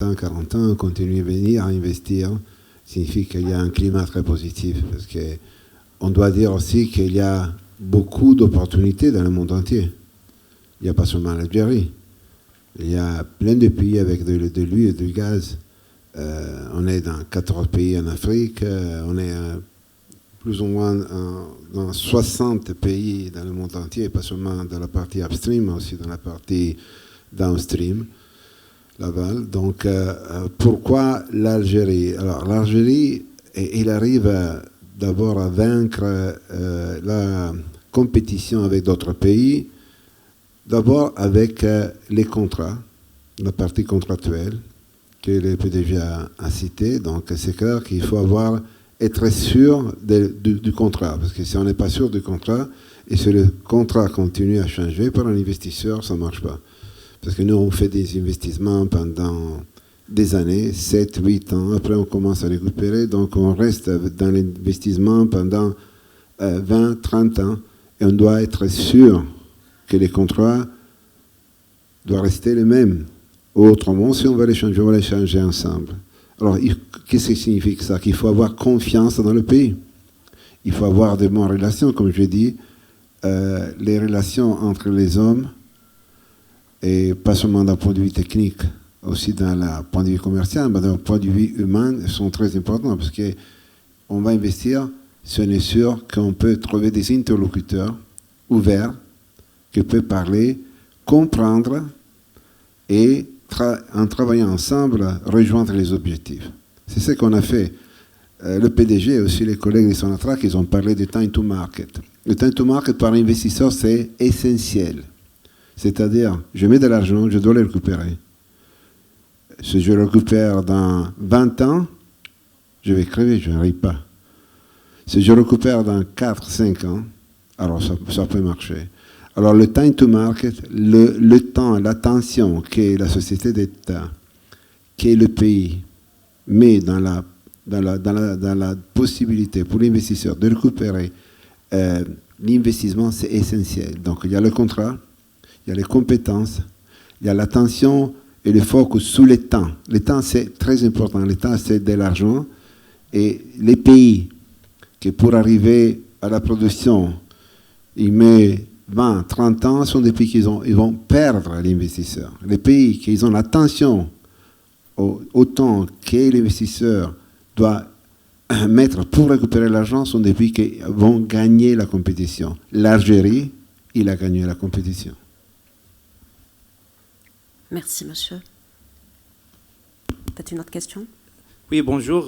40 ans, continuer à venir à investir, signifie qu'il y a un climat très positif. Parce qu'on doit dire aussi qu'il y a beaucoup d'opportunités dans le monde entier. Il n'y a pas seulement l'Algérie. Il y a plein de pays avec de l'huile et du gaz. On est dans 14 pays en Afrique. On est plus ou moins dans 60 pays dans le monde entier, pas seulement dans la partie upstream, mais aussi dans la partie downstream. Laval. Donc, pourquoi l'Algérie? Alors, l'Algérie, il arrive d'abord à vaincre la compétition avec d'autres pays, d'abord avec les contrats, la partie contractuelle que le PDG a cité. Donc, c'est clair qu'il faut être sûr du contrat, parce que si on n'est pas sûr du contrat, et si le contrat continue à changer par un investisseur, ça ne marche pas. Parce que nous, on fait des investissements pendant des années, 7, 8 ans. Après, on commence à récupérer. Donc, on reste dans l'investissement pendant 20, 30 ans. Et on doit être sûr que les contrats doivent rester les mêmes. Autrement, si on va les changer, on va les changer ensemble. Alors, qu'est-ce que signifie ça? Qu'il faut avoir confiance dans le pays. Il faut avoir de bonnes relations, comme je dis. Les relations entre les hommes, et pas seulement d'un point de vue technique, aussi d'un point de vue commercial, mais d'un point de vue humain, sont très importants, parce qu'on va investir si on est sûr qu'on peut trouver des interlocuteurs ouverts, qui peuvent parler, comprendre, et en travaillant ensemble, rejoindre les objectifs. C'est ce qu'on a fait. Le PDG et aussi les collègues de Sonatrach, ils ont parlé de time to market. Le time to market, par l'investisseur, c'est essentiel. C'est-à-dire, je mets de l'argent, je dois le récupérer. Si je le récupère dans 20 ans, je vais crever, je n'arrive pas. Si je le récupère dans 4, 5 ans, alors ça peut marcher. Alors le time to market, le temps, l'attention que la société d'État, que le pays met dans la possibilité pour l'investisseur de récupérer l'investissement, c'est essentiel. Donc il y a le contrat, il y a les compétences, il y a l'attention et le focus sur le temps. Le temps, c'est très important. Le temps, c'est de l'argent. Et les pays qui, pour arriver à la production, ils mettent 20, 30 ans, sont des pays qui ils vont perdre l'investisseur. Les pays qui ont l'attention au temps que l'investisseur doit mettre pour récupérer l'argent sont des pays qui vont gagner la compétition. L'Algérie, il a gagné la compétition. Merci, monsieur. Peut-être une autre question? Oui, bonjour.